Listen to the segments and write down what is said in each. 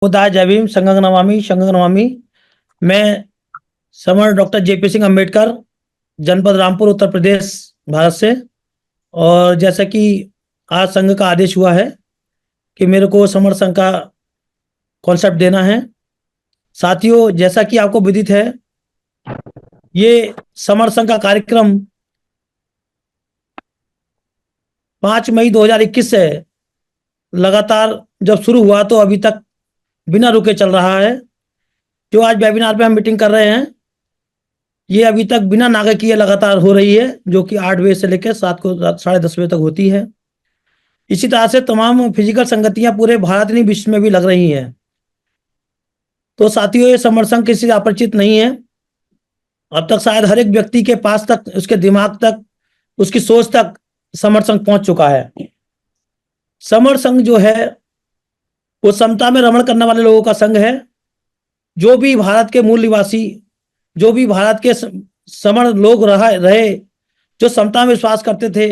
बुद्धाय जय भीम, संघं नमामि, शंघं नमामि। मैं summer doctor JP Singh Ambedkar, जनपद रामपुर, उत्तर प्रदेश, भारत से। और जैसा कि आज संघ का आदेश हुआ है कि मेरे को समर संघ का कॉन्सेप्ट देना है। साथियों, जैसा कि आपको विदित है, ये समर संघ का कार्यक्रम 5 मई 2021 से लगातार जब शुरू हुआ तो अभी तक बिना रुके चल रहा है। जो आज वेबिनार पे हम मीटिंग कर रहे हैं, ये अभी तक बिना नागा किए लगातार हो रही है, जो कि 8 बजे से लेकर 7:30 बजे तक होती है। इसी तरह से तमाम फिजिकल संगतियां पूरे भारत नहीं विश्व में भी लग रही हैं। तो साथियों, ये समर संघ किसी से अपरिचित नहीं है। अब तक शायद हर एक व्यक्ति के पास तक, उसके दिमाग तक, उसकी सोच तक समर संघ पहुंच चुका है। समर संघ जो है वो समता में रमण करने वाले लोगों का संघ है। जो भी भारत के मूल निवासी, जो भी भारत के समण लोग रहे, जो समता में विश्वास करते थे,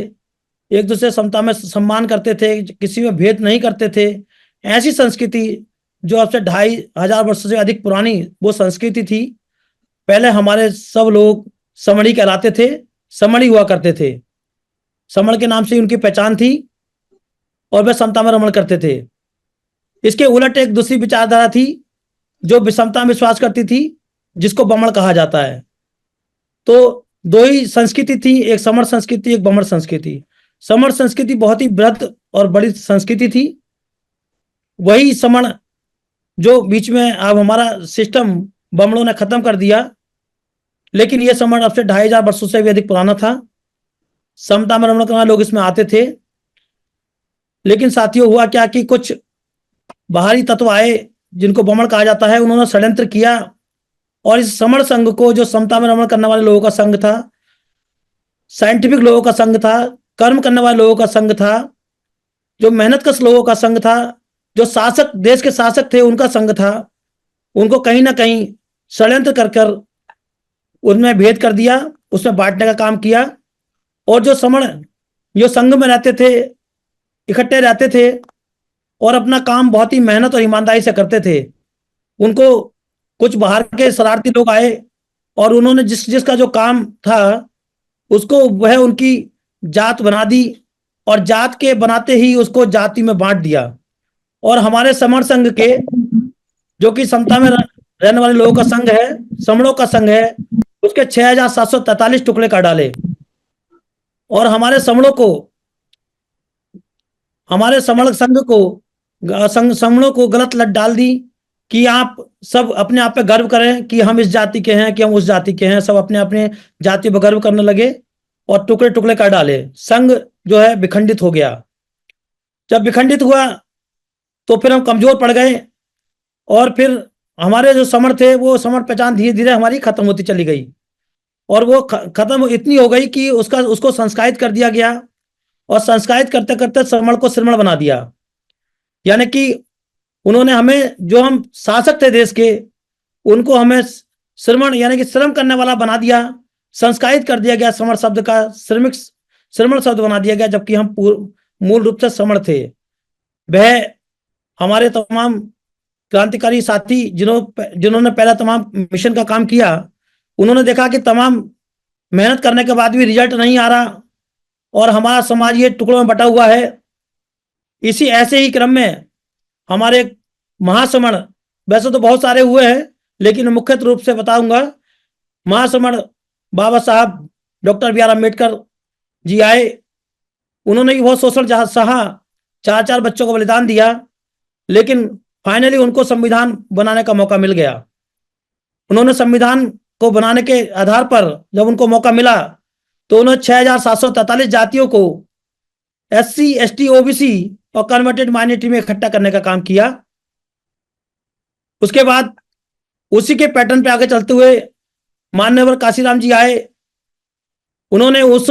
एक दूसरे समता में सम्मान करते थे, किसी में भेद नहीं करते थे, ऐसी संस्कृति जो अब से 2500 वर्ष से अधिक पुरानी वो संस्कृति थी। पहले हमारे सब लोग समणी कहलाते थे, समणी हुआ करते थे, समण के नाम से उनकी पहचान थी और वे समता में रमण करते थे। इसके उलट एक दूसरी विचारधारा थी जो विषमता में विश्वास करती थी, जिसको बमण कहा जाता है। तो दो ही संस्कृति थी, एक समण संस्कृति, एक बमण संस्कृति। समण संस्कृति बहुत ही बृहद और बड़ी संस्कृति थी। वही समण जो बीच में अब हमारा सिस्टम बमणों ने खत्म कर दिया, लेकिन यह समण अब से 2500 वर्षों से भी अधिक पुराना था। समता में रमण करने लोग इसमें आते थे। लेकिन साथियों, हुआ क्या कि कुछ बाहरी तत्व आए जिनको बमण कहा जाता है, उन्होंने षड्यंत्र किया और इस समण संघ को, जो समता में रमण करने वाले लोगों का संघ था, साइंटिफिक लोगों का संघ था, कर्म करने वाले लोगों का संघ था, जो मेहनतकश लोगों का संघ था, जो शासक, देश के शासक थे, उनका संघ था, उनको कहीं ना कहीं षड्यंत्र कर कर उनमें भेद कर दिया, उसमें बांटने का काम किया। और जो समण जो संघ में रहते थे, इकट्ठे रहते थे और अपना काम बहुत ही मेहनत और ईमानदारी से करते थे, उनको कुछ बाहर के शरारती लोग आए और उन्होंने जिसका जो काम था उसको वह उनकी जात बना दी और जात के बनाते ही उसको जाति में बांट दिया। और हमारे समर संघ के, जो कि समता में रहने वाले लोगों का संघ है, समणों का संघ है, उसके 6743 टुकड़े कर डाले और हमारे समणों को, हमारे समण संघ को, समणों को गलत लत डाल दी कि आप सब अपने आप पे गर्व करें कि हम इस जाति के हैं, कि हम उस जाति के हैं। सब अपने अपने जाति पर गर्व करने लगे और टुकड़े टुकड़े कर डाले। संघ जो है विखंडित हो गया। जब विखंडित हुआ तो फिर हम कमजोर पड़ गए और फिर हमारे जो समण थे, वो समण पहचान धीरे धीरे हमारी खत्म होती चली गई और वो खत्म इतनी हो गई कि उसको संस्कारित कर दिया गया और संस्कारित करते करते समण को श्रमण बना दिया। यानी कि उन्होंने हमें, जो हम शासक थे देश के, उनको हमें श्रमण यानी कि श्रम करने वाला बना दिया, संस्कारित कर दिया गया। समण शब्द का श्रमिक श्रमण शब्द बना दिया गया, जबकि हम मूल रूप से समण थे। वह हमारे तमाम क्रांतिकारी साथी जिन्होंने पहला तमाम मिशन का काम किया, उन्होंने देखा कि तमाम मेहनत करने के बाद भी रिजल्ट नहीं आ रहा और हमारा समाज ये टुकड़ों में बटा हुआ है। इसी ऐसे ही क्रम में हमारे महासमण, वैसे तो बहुत सारे हुए हैं लेकिन मुख्य रूप से बताऊंगा, महासमण बाबा साहब doctor B are Ambedkar ji आए। उन्होंने भी बहुत शोषण सहा, 4 बच्चों को बलिदान दिया, लेकिन फाइनली उनको संविधान बनाने का मौका मिल गया। उन्होंने संविधान को बनाने के आधार पर जब उनको मौका मिला तो उन्होंने 6743 जातियों को SC ST OBC और कन्वर्टेड माइनॉरिटी में इकट्ठा करने का काम किया। उसके बाद उसी के पैटर्न पे आगे चलते हुए माननीय काशीराम जी आए। उन्होंने उस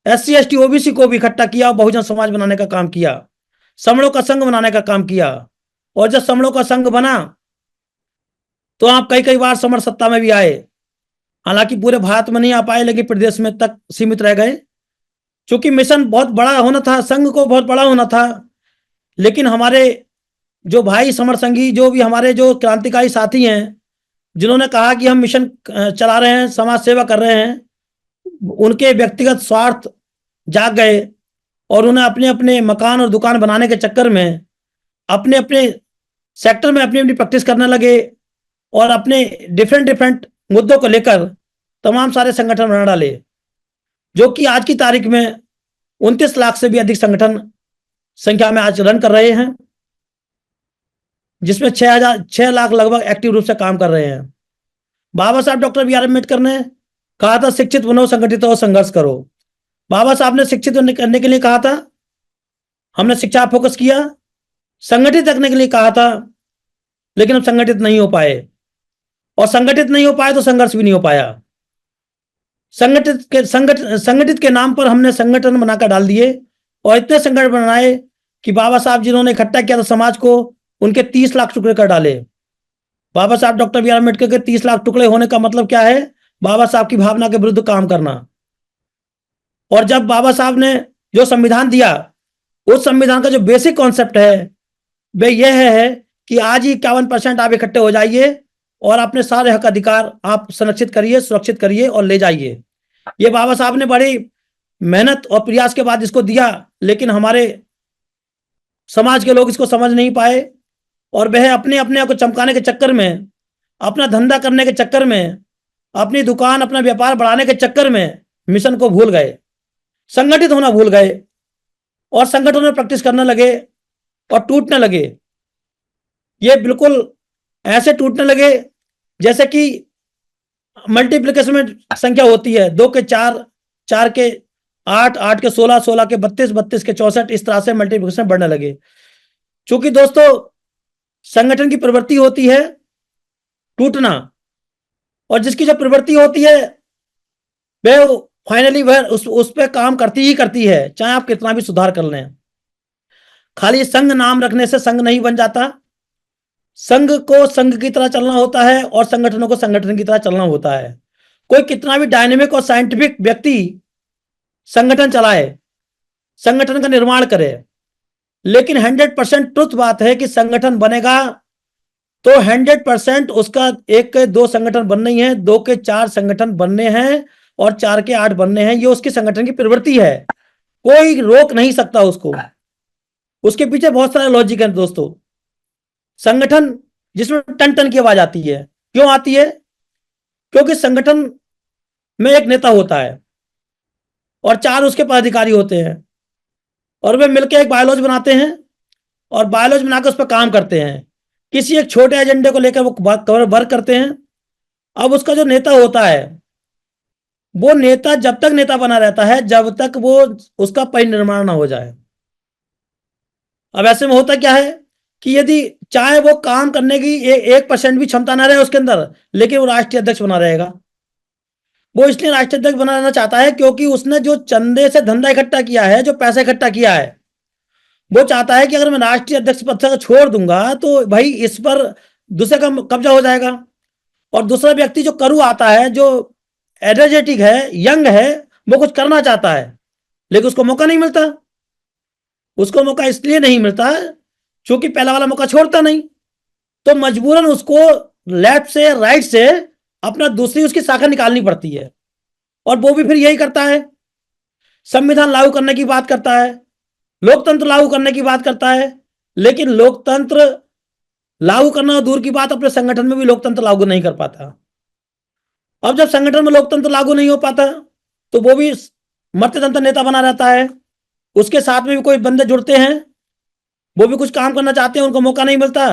SC ST OBC को भी इकट्ठा किया और बहुजन समाज बनाने का काम किया, समणों का संघ बनाने का काम किया। और जब समणों का संघ बना तो आप कई बार समण सत्ता में भी आए, हालांकि पूरे भारत में नहीं आ पाए, लेकिन प्रदेश में तक सीमित रह गए। क्योंकि मिशन बहुत बड़ा होना था, संघ को बहुत बड़ा होना था, लेकिन हमारे जो भाई समर संघी, जो भी हमारे जो क्रांतिकारी साथी हैं, जिन्होंने कहा कि हम मिशन चला रहे हैं, समाज सेवा कर रहे हैं, उनके व्यक्तिगत स्वार्थ जाग गए और उन्हें अपने अपने मकान और दुकान बनाने के चक्कर में अपने अपने सेक्टर में अपनी अपनी प्रैक्टिस करने लगे और अपने डिफरेंट डिफरेंट मुद्दों को लेकर तमाम सारे संगठन बना डाले, जो कि आज की तारीख में 29 लाख से भी अधिक संगठन संख्या में आज रन कर रहे हैं, जिसमें 6 लाख लगभग एक्टिव रूप से काम कर रहे हैं। बाबा साहब डॉक्टर बी आर अम्बेडकर ने कहा था शिक्षित बनो, संगठित हो, संघर्ष करो। बाबा साहब ने शिक्षित करने के लिए कहा था, हमने शिक्षा फोकस किया। संगठित रखने के लिए कहा था, लेकिन हम संगठित नहीं हो पाए, और संगठित नहीं हो पाए तो संघर्ष भी नहीं हो पाया। संगठित के नाम पर हमने संगठन बनाकर डाल दिए और इतने संगठन बनाए कि बाबा साहब जिन्होंने इकट्ठा किया था समाज को, उनके 30 लाख टुकड़े कर डाले। बाबा साहब डॉक्टर बी आर अम्बेडकर के 30 लाख टुकड़े होने का मतलब क्या है? बाबा साहब की भावना के विरुद्ध काम करना। और जब बाबा साहब ने जो संविधान दिया, उस संविधान का जो बेसिक कॉन्सेप्ट है वह यह है कि आज ही 51% आप इकट्ठे हो जाइए और अपने सारे हक अधिकार आप संरक्षित करिए, सुरक्षित करिए और ले जाइए। ये बाबा साहब ने बड़ी मेहनत और प्रयास के बाद इसको दिया, लेकिन हमारे समाज के लोग इसको समझ नहीं पाए और वह अपने अपने को चमकाने के चक्कर में, अपना धंधा करने के चक्कर में, अपनी दुकान, अपना व्यापार बढ़ाने के चक्कर में मिशन को भूल गए, संगठित होना भूल गए और संगठन में प्रैक्टिस करने लगे और टूटने लगे। ये बिल्कुल ऐसे टूटने लगे जैसे कि मल्टीप्लिकेशन में संख्या होती है, 2 के 4, 4 के 8, 8 के 16, 16 के 32, 32 के 64, इस तरह से मल्टीप्लिकेशन बढ़ने लगे। क्योंकि दोस्तों संगठन की प्रवृत्ति होती है टूटना, और जिसकी जो प्रवृत्ति होती है वह फाइनली वह उस पर काम करती ही करती है, चाहे आप कितना भी सुधार कर लें। खाली संघ नाम रखने से संघ नहीं बन जाता। संघ को संघ की तरह चलना होता है और संगठनों को संगठन की तरह चलना होता है। कोई कितना भी डायनेमिक और साइंटिफिक व्यक्ति संगठन चलाए, संगठन का निर्माण करे, लेकिन 100% ट्रुथ बात है कि संगठन बनेगा तो 100% उसका 1 के 2 संगठन बनने हैं, 2 के 4 संगठन बनने हैं और 4 के 8 बनने हैं। ये उसकी संगठन की प्रवृत्ति है, कोई रोक नहीं सकता उसको। उसके पीछे बहुत सारे लॉजिक है दोस्तों। संगठन जिसमें टन टन की आवाज आती है, क्यों आती है? क्योंकि संगठन में एक नेता होता है और 4 उसके पदाधिकारी होते हैं और वे मिलकर एक बायोलॉजी बनाते हैं और बायोलॉजी बनाकर उस पर काम करते हैं। किसी एक छोटे एजेंडे को लेकर वो वर्क करते हैं। अब उसका जो नेता होता है, वो नेता जब तक नेता बना रहता है जब तक वो उसका परिनिर्माण ना हो जाए। अब ऐसे में होता क्या है कि यदि चाहे वो काम करने की 1% भी क्षमता ना रहे उसके अंदर, लेकिन वो राष्ट्रीय अध्यक्ष बना रहेगा। वो इसलिए राष्ट्रीय अध्यक्ष बना रहना चाहता है क्योंकि उसने जो चंदे से धंधा इकट्ठा किया है, जो पैसा इकट्ठा किया है, वो चाहता है कि अगर मैं राष्ट्रीय अध्यक्ष पद से छोड़ दूंगा तो भाई इस पर दूसरे का कब्जा हो जाएगा। और दूसरा व्यक्ति जो करू आता है, जो एनर्जेटिक है, यंग है, वो कुछ करना चाहता है लेकिन उसको मौका नहीं मिलता। उसको मौका इसलिए नहीं मिलता क्योंकि पहला वाला मौका छोड़ता नहीं, तो मजबूरन उसको लेफ्ट से राइट से अपना दूसरी उसकी शाखा निकालनी पड़ती है। और वो भी फिर यही करता है, संविधान लागू करने की बात करता है, लोकतंत्र लागू करने की बात करता है, लेकिन लोकतंत्र लागू करना दूर की बात, अपने संगठन में भी लोकतंत्र लागू नहीं कर पाता। अब जब संगठन में लोकतंत्र लागू नहीं हो पाता तो वो भी मर्त्य तंत्र नेता बना रहता है। उसके साथ में भी कोई बंदे जुड़ते हैं, वो भी कुछ काम करना चाहते हैं, उनको मौका नहीं मिलता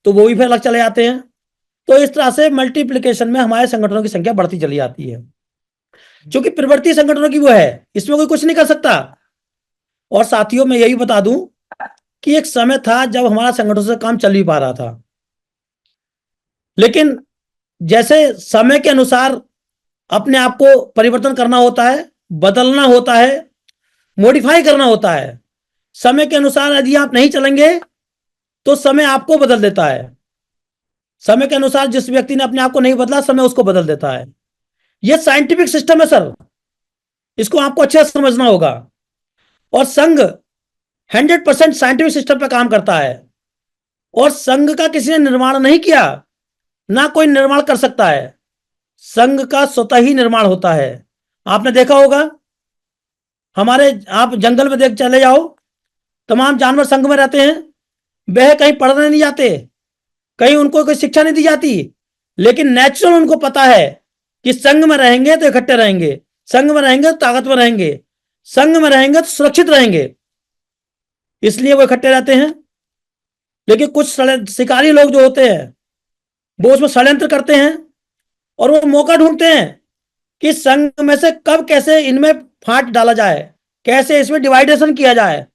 तो वो भी फिर अलग चले जाते हैं। तो इस तरह से मल्टीप्लिकेशन में हमारे संगठनों की संख्या बढ़ती चली जाती है, क्योंकि प्रवृत्ति संगठनों की वो है, इसमें कोई कुछ नहीं कर सकता। और साथियों मैं यही बता दूं कि एक समय था जब हमारा संगठनों से काम चल भी पा रहा था, लेकिन जैसे समय के अनुसार अपने आप को परिवर्तन करना होता है, बदलना होता है, मॉडिफाई करना होता है। समय के अनुसार यदि आप नहीं चलेंगे तो समय आपको बदल देता है। समय के अनुसार जिस व्यक्ति ने अपने आप को नहीं बदला, समय उसको बदल देता है। यह साइंटिफिक सिस्टम है सर, इसको आपको अच्छे से समझना होगा। और संघ 100% साइंटिफिक सिस्टम पर काम करता है। और संघ का किसी ने निर्माण नहीं किया, ना कोई निर्माण कर सकता है। संघ का स्वतः ही निर्माण होता है। आपने देखा होगा, हमारे आप जंगल में देख चले जाओ, तमाम जानवर संघ में रहते हैं। वह कहीं पढ़ने नहीं जाते, कहीं उनको कोई शिक्षा नहीं दी जाती, लेकिन नेचुरल उनको पता है कि संघ में रहेंगे तो इकट्ठे रहेंगे, संघ में रहेंगे तो ताकतवर रहेंगे, संघ में रहेंगे तो सुरक्षित रहेंगे, इसलिए वो इकट्ठे रहते हैं। लेकिन कुछ शिकारी लोग जो होते हैं वो उसमें षड्यंत्र करते हैं और वो मौका ढूंढते हैं कि संघ में से कब कैसे इनमें फाट डाला जाए, कैसे इसमें डिवाइडेशन किया जाए।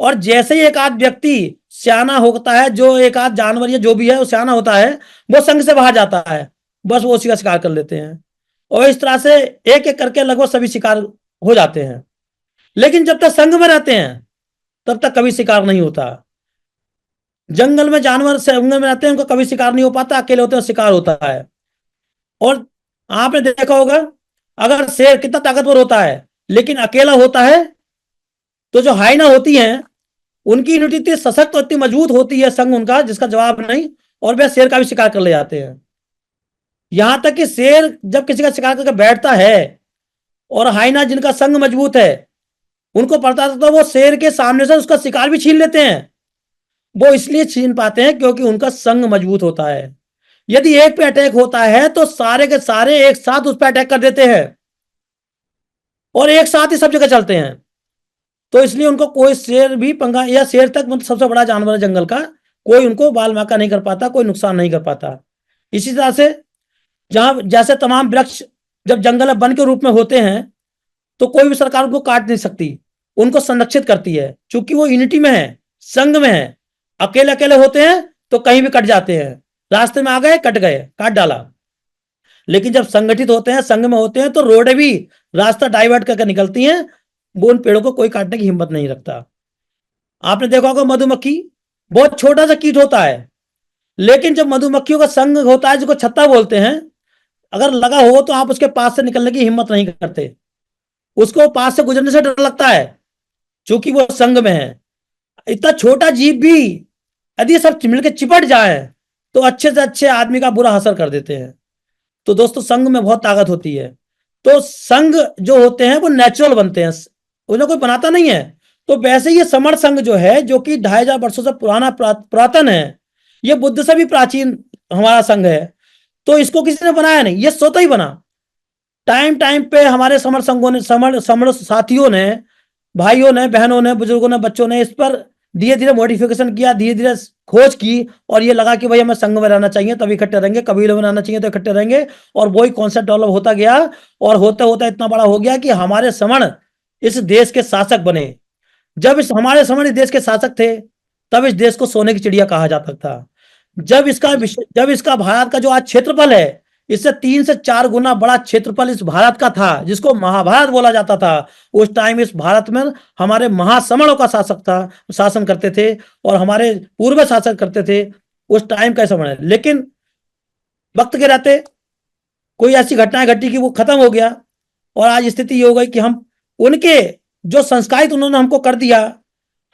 और जैसे ही एक आध व्यक्ति सियाना होता है, जो एक आध जानवर या जो भी है वो सियाना होता है, वो संघ से बाहर जाता है, बस वो उसी का शिकार कर लेते हैं। और इस तरह से एक एक करके लगभग सभी शिकार हो जाते हैं। लेकिन जब तक संघ में रहते हैं तब तक कभी शिकार नहीं होता। जंगल में जानवर संघ में रहते हैं, उनका कभी शिकार नहीं हो पाता, अकेले होते हैं शिकार होता है। और आपने देखा होगा, अगर शेर कितना ताकतवर होता है लेकिन अकेला होता है, तो जो हाइना होती हैं उनकी यूनिटी इतनी सशक्त और इतनी मजबूत होती है, संघ उनका जिसका जवाब नहीं, और वह शेर का भी शिकार कर ले जाते हैं। यहां तक कि शेर जब किसी का शिकार करके बैठता है और हाइना जिनका संघ मजबूत है, उनको पता था तो वो शेर के सामने से उसका शिकार भी छीन लेते हैं। वो इसलिए छीन पाते हैं क्योंकि उनका संघ मजबूत होता है। यदि एक पे अटैक होता है तो सारे के सारे एक साथ उस पर अटैक कर देते हैं और एक साथ ही सब जगह चलते हैं। तो इसलिए उनको कोई शेर भी पंगा, या शेर तक मतलब सबसे बड़ा जानवर है जंगल का, कोई उनको बाल माका नहीं कर पाता, कोई नुकसान नहीं कर पाता। इसी तरह से जहां जैसे तमाम वृक्ष जब जंगल वन के रूप में होते हैं तो कोई भी सरकार उनको काट नहीं सकती, उनको संरक्षित करती है, क्योंकि वो यूनिटी में है, संघ में है। अकेले अकेले होते हैं तो कहीं भी कट जाते हैं, रास्ते में आ गए कट गए, काट डाला। लेकिन जब संगठित होते हैं, संघ में होते हैं, तो रोडें भी रास्ता डाइवर्ट करके निकलती हैं, वो उन पेड़ों को कोई काटने की हिम्मत नहीं रखता। आपने देखा होगा मधुमक्खी बहुत छोटा सा कीट होता है, लेकिन जब मधुमक्खियों का संघ होता है जिसको छत्ता बोलते हैं, अगर लगा हो तो आप उसके पास से निकलने की हिम्मत नहीं करते, उसको पास से गुजरने से डर लगता है, क्योंकि वो संघ में है। इतना छोटा जीव भी यदि सब मिलकर चिपट जाए तो अच्छे से अच्छे आदमी का बुरा असर कर देते हैं। तो दोस्तों संघ में बहुत ताकत होती है। तो संघ जो होते हैं वो नेचुरल बनते हैं, उन्हें कोई बनाता नहीं है। तो वैसे ये समर संघ जो है, जो कि 2500 वर्षों से पुराना पुरातन है, ये बुद्ध से भी प्राचीन हमारा संघ है। तो इसको किसी ने बनाया नहीं, ये स्वतः ही बना। टाइम टाइम पे हमारे समर संघों ने, समर समर साथियों ने, भाइयों ने, बहनों ने, बुजुर्गों ने, बच्चों ने इस पर धीरे धीरे मॉडिफिकेशन किया, धीरे धीरे खोज की, और ये लगा कि भाई हमें संघ में रहना चाहिए तभी इकट्ठे रहेंगे, कबीलों में रहना चाहिए तो इकट्ठे रहेंगे। और वही कॉन्सेप्ट डेवलप होता गया, और होता होता इतना बड़ा हो गया कि हमारे समण इस देश के शासक बने। जब इस हमारे समण इस देश के शासक थे, तब इस देश को सोने की चिड़िया कहा जाता था। जब इसका भारत का जो आज क्षेत्रफल है, इससे 3 से 4 गुना बड़ा क्षेत्रफल इस भारत का था, जिसको महाभारत बोला जाता था। उस टाइम इस भारत में हमारे महासमणों का शासक था, शासन करते थे, और हमारे पूर्व शासक करते थे। उस टाइम का समय, लेकिन वक्त के रहते कोई ऐसी घटनाएं घटी कि वो खत्म हो गया, और आज स्थिति ये हो गई कि हम उनके जो संस्कारित उन्होंने हमको कर दिया,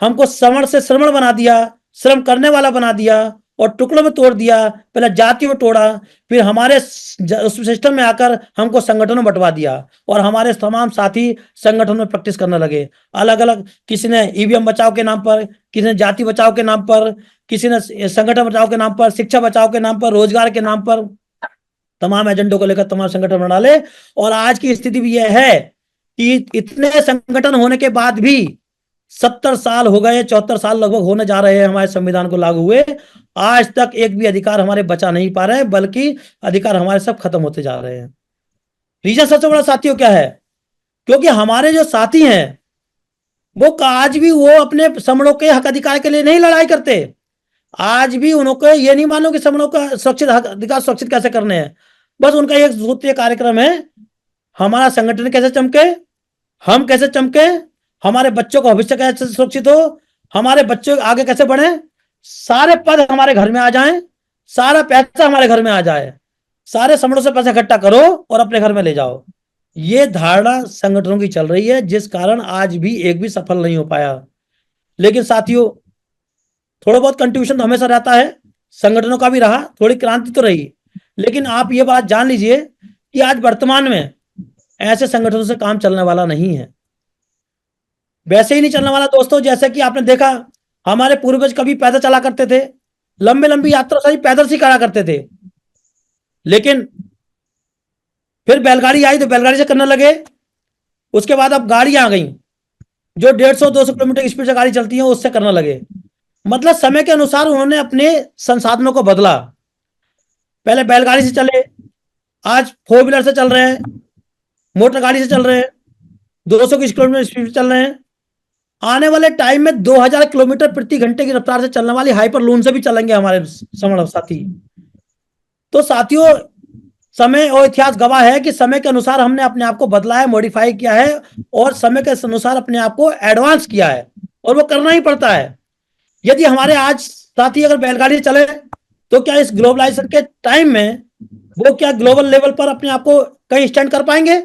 हमको श्रवण से श्रमण बना दिया, श्रम करने वाला बना दिया, और टुकड़ों में तोड़ दिया। पहले जाति में तोड़ा, फिर हमारे उस सिस्टम में आकर हमको संगठनों में बंटवा दिया, और हमारे तमाम साथी संगठन में प्रैक्टिस करने लगे अलग अलग। किसी ने ईवीएम बचाओ के नाम पर, किसी ने जाति बचाओ के नाम पर, किसी ने संगठन बचाओ के नाम पर, शिक्षा बचाओ के नाम पर, रोजगार के नाम पर, तमाम एजेंडों को लेकर तमाम संगठन बना ले। और आज की स्थिति भी यह है कि इतने संगठन होने के बाद भी 70 साल हो गए, 74 साल लगभग होने जा रहे हैं हमारे संविधान को लागू हुए, आज तक एक भी अधिकार हमारे बचा नहीं पा रहे हैं, बल्कि अधिकार हमारे सब खत्म होते जा रहे हैं। रीजन सबसे बड़ा साथियों क्या है? क्योंकि हमारे जो साथी हैं वो आज भी वो अपने समणों के हक अधिकार के लिए नहीं लड़ाई करते। आज भी उनको ये नहीं मानो कि समणों का सुरक्षित हक अधिकार सुरक्षित कैसे करने हैं। बस उनका एक सूत्रीय कार्यक्रम है, हमारा संगठन कैसे चमके, हम कैसे चमके, हमारे बच्चों का भविष्य कैसे सुरक्षित हो, हमारे बच्चे आगे कैसे बढ़े, सारे पद हमारे घर में आ जाएं, सारा पैसा हमारे घर में आ जाए, सारे समणों से पैसा इकट्ठा करो और अपने घर में ले जाओ। ये धारणा संगठनों की चल रही है, जिस कारण आज भी एक भी सफल नहीं हो पाया। लेकिन साथियों, थोड़ा बहुत कंट्रीब्यूशन तो हमेशा रहता है, संगठनों का भी रहा, थोड़ी क्रांति तो रही, लेकिन आप ये बात जान लीजिए कि आज वर्तमान में ऐसे संगठनों से काम चलने वाला नहीं है। वैसे ही नहीं चलने वाला दोस्तों, जैसे कि आपने देखा हमारे पूर्वज कभी पैदल चला करते थे, लंबी लंबी यात्रा सारी पैदल से करा करते थे, लेकिन फिर बैलगाड़ी आई तो बैलगाड़ी से करने लगे। उसके बाद अब गाड़ी आ गई जो 150-200 किलोमीटर स्पीड से गाड़ी चलती है, उससे करने लगे। मतलब समय के अनुसार उन्होंने अपने संसाधनों को बदला। पहले बैलगाड़ी से चले, आज फोर व्हीलर से चल रहे हैं, मोटर गाड़ी से चल रहे हैं, 200 की किलोमीटर स्पीड से चल रहे हैं। आने वाले टाइम में 2000 किलोमीटर प्रति घंटे की रफ्तार से चलने वाली हाइपर लून से भी चलेंगे हमारे समर साथी। तो साथियों, समय और इतिहास गवाह है कि समय के अनुसार हमने अपने आप को बदला है, मॉडिफाई किया है, और समय के अनुसार अपने आप को एडवांस किया है, और वो करना ही पड़ता है। यदि हमारे आज साथी अगर बैलगाड़ी चले तो क्या इस ग्लोबलाइजेशन के टाइम में वो क्या ग्लोबल लेवल पर अपने आप को कहीं स्टैंड कर पाएंगे?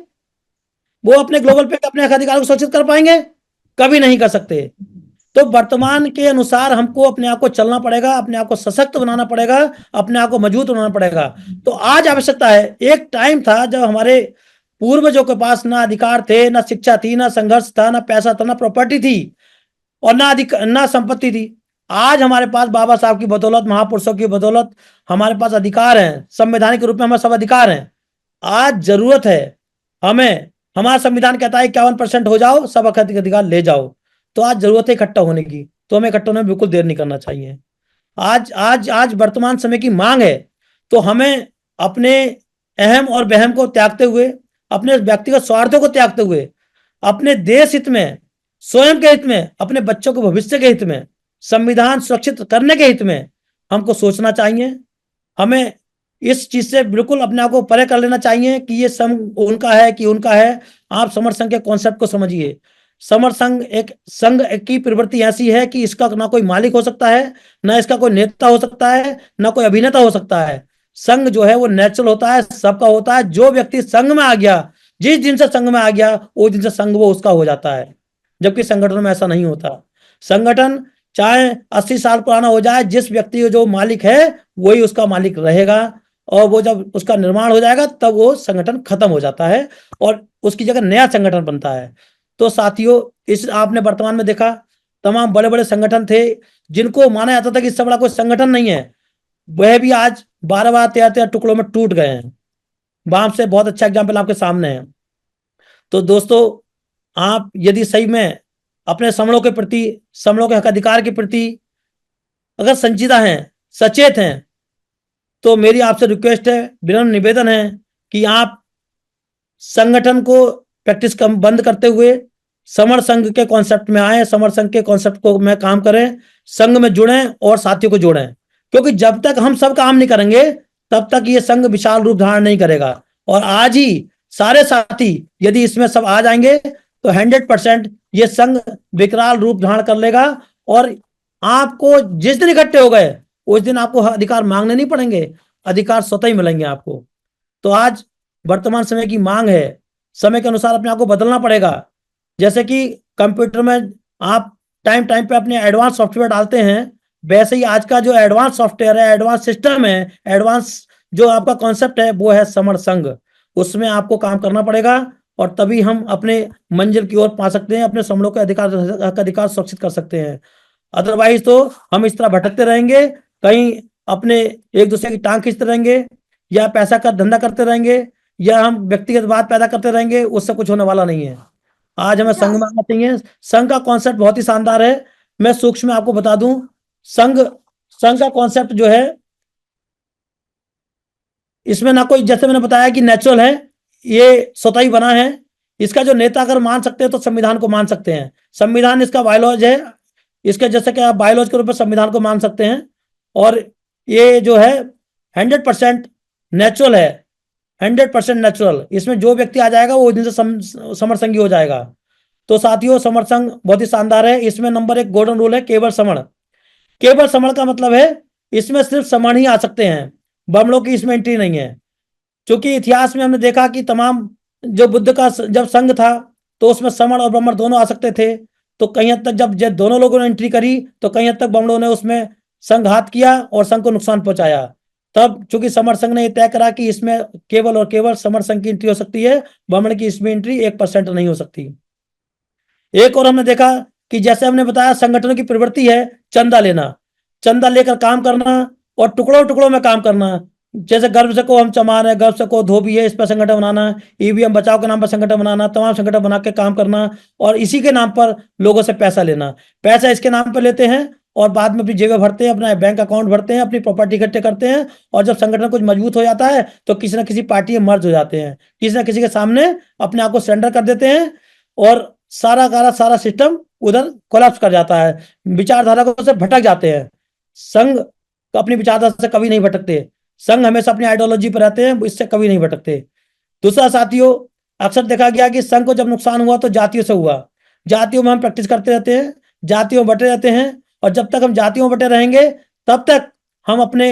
वो अपने ग्लोबल पे अपने अधिकार को सुरक्षित कर पाएंगे? कभी नहीं कर सकते। तो वर्तमान के अनुसार हमको अपने आप को चलना पड़ेगा, अपने आप को सशक्त बनाना पड़ेगा, अपने आप को मजबूत बनाना पड़ेगा। तो आज आवश्यकता है, एक टाइम था जब हमारे पूर्वजों के पास ना अधिकार थे, ना शिक्षा थी, ना संघर्ष था, ना पैसा था, ना प्रॉपर्टी थी, और ना संपत्ति थी। आज हमारे पास बाबा साहब की बदौलत, महापुरुषों की बदौलत हमारे पास अधिकार हैं, संवैधानिक रूप में हमारे सब अधिकार हैं। आज जरूरत है हमें, हमारा संविधान कहता है 51% हो जाओ, सब अधिकार ले जाओ। तो आज जरूरत है इकट्ठा होने की, तो हमें इकट्ठा होने में बिल्कुल देर नहीं करना चाहिए। आज आज आज वर्तमान समय की मांग है, तो हमें अपने अहम और वहम को त्यागते हुए, अपने व्यक्तिगत स्वार्थों को त्यागते हुए, अपने देश हित में, स्वयं के हित में, अपने बच्चों के भविष्य के हित में, संविधान सुरक्षित करने के हित में हमको सोचना चाहिए। हमें इस चीज से बिल्कुल अपने आप को परे कर लेना चाहिए कि ये संघ उनका है कि उनका है। आप समर संघ के कॉन्सेप्ट को समझिए। समर संघ एक संघ की प्रवृत्ति ऐसी है कि इसका ना कोई मालिक हो सकता है, ना इसका कोई नेता हो सकता है, ना कोई अभिनेता हो सकता है। संघ जो है वो नेचुरल होता है, सबका होता है। जो व्यक्ति संघ में आ गया, जिस दिन से संघ में आ गया, उस दिन से संघ वो उसका हो जाता है, जबकि संगठन में ऐसा नहीं होता। संगठन चाहे 80 साल पुराना हो जाए, जिस व्यक्ति जो मालिक है वही उसका मालिक रहेगा, और वो जब उसका निर्माण हो जाएगा तब वो संगठन खत्म हो जाता है और उसकी जगह नया संगठन बनता है। तो साथियों, इस आपने वर्तमान में देखा तमाम बड़े बड़े संगठन थे जिनको माना जाता था कि इससे बड़ा कोई संगठन नहीं है, वह भी आज 12-12, 13-13 टुकड़ों में टूट गए हैं। वहां से बहुत अच्छा एग्जाम्पल आपके सामने है। तो दोस्तों, आप यदि सही में अपने समणों के प्रति, समणों के हक अधिकार के प्रति अगर संजीदा हैं, सचेत हैं, तो मेरी आपसे रिक्वेस्ट है, विनम्र निवेदन है कि आप संगठन को प्रैक्टिस कम बंद करते हुए समर संघ के कॉन्सेप्ट में आए, समर संघ के कॉन्सेप्ट को में काम करें, संघ में जुड़ें और साथियों को जोड़ें। क्योंकि जब तक हम सब काम नहीं करेंगे तब तक ये संघ विशाल रूप धारण नहीं करेगा। और आज ही सारे साथी यदि इसमें सब आ जाएंगे तो 100% ये संघ विकराल रूप धारण कर लेगा। और आपको जिस दिन इकट्ठे हो गए उस दिन आपको अधिकार मांगने नहीं पड़ेंगे, अधिकार स्वतः ही मिलेंगे आपको। तो आज वर्तमान समय की मांग है, समय के अनुसार अपने आप को बदलना पड़ेगा। जैसे कि कंप्यूटर में आप टाइम टाइम पे अपने एडवांस सॉफ्टवेयर डालते हैं, वैसे ही आज का जो एडवांस सॉफ्टवेयर है, एडवांस सिस्टम है, एडवांस जो आपका कॉन्सेप्ट है वो है समर संघ। उसमें आपको काम करना पड़ेगा और तभी हम अपने मंजिल की ओर पा सकते हैं, अपने समणों के अधिकार सुरक्षित कर सकते हैं। अदरवाइज तो हम इस तरह भटकते रहेंगे, कहीं अपने एक दूसरे की टांग खींचते रहेंगे, या पैसा का धंधा करते रहेंगे, या हम व्यक्तिगत बात पैदा करते रहेंगे, उससे कुछ होने वाला नहीं है। आज हमें संघ में आना चाहिए। संघ का कॉन्सेप्ट बहुत ही शानदार है। मैं सूक्ष्म में आपको बता दूं, संघ संघ का कॉन्सेप्ट जो है, इसमें ना कोई, जैसे मैंने बताया कि नेचुरल है, ये स्वतः ही बना है। इसका जो नेता अगर मान सकते हैं तो संविधान को मान सकते हैं। संविधान इसका बायोलॉज है, इसके जैसे कि आप बायोलॉज के रूप में संविधान को मान सकते हैं। और ये जो है 100% नेचुरल है, 100% नेचुरल। इसमें जो व्यक्ति आ जाएगा वो दिन से समर संघी हो जाएगा। तो साथियों, समर संघ बहुत ही शानदार है। इसमें नंबर 1 गोल्डन रूल है, केवल समण। केवल समण का मतलब है इसमें सिर्फ समण ही आ सकते हैं, बमड़ों की इसमें एंट्री नहीं है। क्योंकि इतिहास में हमने देखा कि तमाम जो बुद्ध का जब संघ था तो उसमें समण और ब्राह्मण दोनों आ सकते थे। तो कहीं हद तक जब दोनों लोगों ने एंट्री करी तो कहीं हद तक बमड़ों ने उसमें संघात किया और संघ को नुकसान पहुंचाया। तब चूंकि समर संघ ने तय करा कि इसमें केवल और केवल समर संघ की एंट्री हो सकती है, बमण की इसमें एंट्री 1% नहीं हो सकती। एक और हमने देखा कि जैसे हमने बताया संगठनों की प्रवृत्ति है चंदा लेना, चंदा लेकर काम करना और टुकड़ों टुकड़ों में काम करना। जैसे गर्भ से को हम चमार है, गर्भ से को धोबी है, इस पर संगठन बनाना, ईवीएम बचाव के नाम पर संगठन बनाना, तमाम संगठन बना के काम करना और इसी के नाम पर लोगों से पैसा लेना। पैसा इसके नाम पर लेते हैं और बाद में अपनी जेबें भरते हैं, अपना बैंक अकाउंट भरते हैं, अपनी प्रॉपर्टी इकट्ठे करते हैं और जब संगठन कुछ मजबूत हो जाता है तो किसी न किसी पार्टी में मर्ज हो जाते हैं, किसी न किसी के सामने अपने आप को सरेंडर कर देते हैं और सारा सिस्टम उधर कोलैप्स कर जाता है, विचारधारा को से भटक जाते हैं। संघ अपनी विचारधारा से कभी नहीं भटकते, संघ हमेशा अपनी आइडियोलॉजी पर रहते हैं, इससे कभी नहीं भटकते। दूसरा साथियों, अक्सर देखा गया कि संघ को जब नुकसान हुआ तो जातियों से हुआ। जातियों में हम प्रैक्टिस करते रहते हैं, जातियों में बटे रहते हैं और जब तक हम जातियों में बटे रहेंगे तब तक हम अपने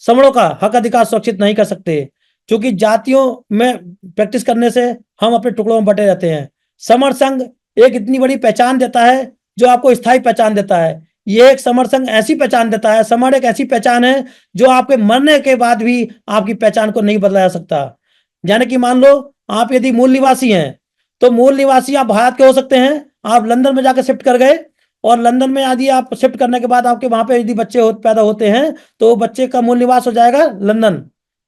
समणों का हक अधिकार सुरक्षित नहीं कर सकते, क्योंकि जातियों में प्रैक्टिस करने से हम अपने टुकड़ों में बटे रहते हैं। समर संघ एक इतनी बड़ी पहचान देता है जो आपको स्थायी पहचान देता है। ये एक समर संघ ऐसी पहचान देता है, समर एक ऐसी पहचान है जो आपके मरने के बाद भी आपकी पहचान को नहीं बदला जा सकता। यानी कि मान लो आप यदि मूल निवासी हैं तो मूल निवासी आप भारत के हो सकते हैं, आप लंदन में जाकर शिफ्ट कर गए और लंदन में यदि आप शिफ्ट करने के बाद आपके वहां पे यदि बच्चे पैदा होते हैं तो बच्चे का मूल निवास हो जाएगा लंदन,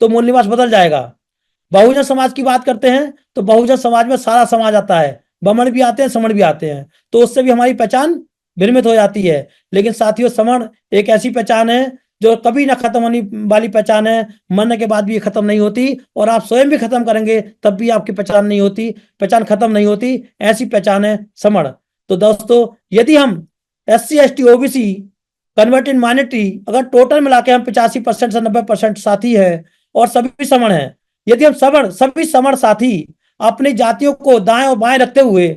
तो मूल निवास बदल जाएगा। बहुजन समाज की बात करते हैं तो बहुजन समाज में सारा समाज आता है, बमण भी आते हैं, समण भी आते हैं, तो उससे भी हमारी पहचान विनिमित हो जाती है। लेकिन साथियों, समण एक ऐसी पहचान है जो कभी ना खत्म होने वाली पहचान है, मरने के बाद भी ये खत्म नहीं होती और आप स्वयं भी खत्म करेंगे तब भी आपकी पहचान नहीं होती, पहचान खत्म नहीं होती, ऐसी पहचान है समण। तो दोस्तों, यदि हम SC ST OBC converted minority अगर टोटल मिला के हम 85% से 90% साथी है और सभी समण है, यदि हम सभी समण साथी अपनी जातियों को दाएं और बाएं रखते हुए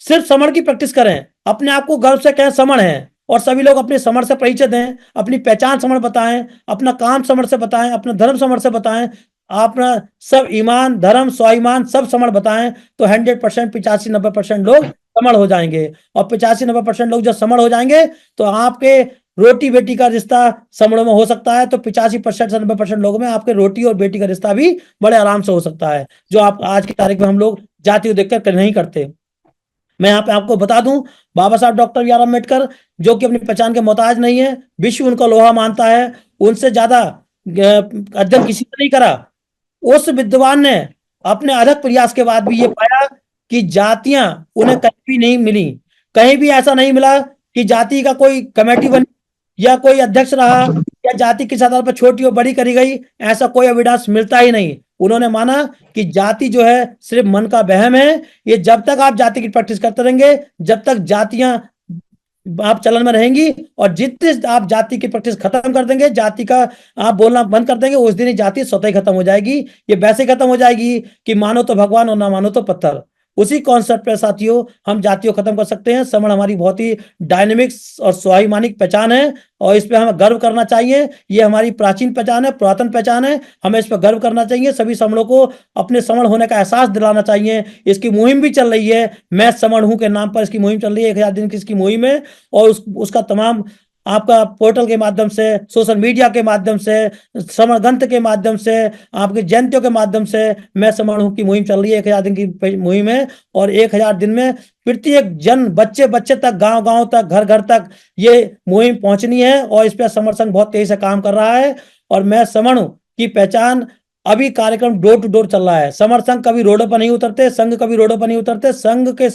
सिर्फ समण की प्रैक्टिस करें, अपने आप को गर्व से कहें समण है और सभी लोग अपने समण से परिचय दें, अपनी पहचान समण बताएं, अपना काम समण से बताएं, अपना धर्म समण से बताएं, अपना सब ईमान धर्म स्वाभिमान सब समण बताएं, तो 100% 85-90% लोग समण हो जाएंगे और 85-90% लोग जब समण हो जाएंगे तो आपके रोटी बेटी का रिश्ता समणों में हो सकता है, तो 85% से 90% लोगों में आपके रोटी और बेटी का रिश्ता भी बड़े आराम से हो सकता है, जो आप आज की तारीख में हम लोग जाति देखकर नहीं करते। मैं यहाँ पे आपको बता दूं, बाबा साहब डॉक्टर बी आर अम्बेडकर जो कि अपनी पहचान के मोहताज नहीं है, विश्व उनका लोहा मानता है, उनसे ज्यादा अध्ययन किसी ने नहीं करा। उस विद्वान ने अपने अथक प्रयास के बाद भी ये पाया कि जातियां उन्हें कहीं भी नहीं मिली, कहीं भी ऐसा नहीं मिला कि जाति का कोई कमेटी बनी या कोई अध्यक्ष रहा या जाति किस आधार पर छोटी और बड़ी करी गई, ऐसा कोई एविडेंस मिलता ही नहीं। उन्होंने माना कि जाति जो है सिर्फ मन का वहम है, ये जब तक आप जाति की प्रैक्टिस करते रहेंगे, जब तक जातियां आप चलन में रहेंगी और जितने आप जाति की प्रैक्टिस खत्म कर देंगे, जाति का आप बोलना बंद कर देंगे, उस दिन ही जाति स्वतः ही खत्म हो जाएगी। ये वैसे खत्म हो जाएगी कि मानो तो भगवान और ना मानो तो पत्थर। उसी कॉन्सेप्ट पे साथियों हम जातियों खत्म कर सकते हैं। समण हमारी बहुत ही डायनेमिक और स्वाभिमानिक पहचान है और इस पे हमें गर्व करना चाहिए। ये हमारी प्राचीन पहचान है, पुरातन पहचान है, हमें इस पर गर्व करना चाहिए। सभी समणों को अपने समण होने का एहसास दिलाना चाहिए। इसकी मुहिम भी चल रही है, मैं समण हूं के नाम पर इसकी मुहिम चल रही है, 1000 दिन की इसकी मुहिम है और उसका तमाम आपका पोर्टल के माध्यम से, सोशल मीडिया के माध्यम से, समण ग्रंथ के माध्यम से, आपके जयंतियों के माध्यम से मैं समण हूं की मुहिम चल रही है। 1000 दिन की मुहिम है और 1000 दिन में प्रत्येक जन, बच्चे बच्चे तक, गांव गांव तक, घर घर तक ये मुहिम पहुंचनी है और इस पर समर संघ बहुत तेजी से काम कर रहा है। और मैं समण की पहचान, अभी कार्यक्रम डोर टू डोर चल रहा है। समर संघ कभी रोडों पर नहीं उतरते, संघ कभी रोडों पर नहीं उतरते, संघ के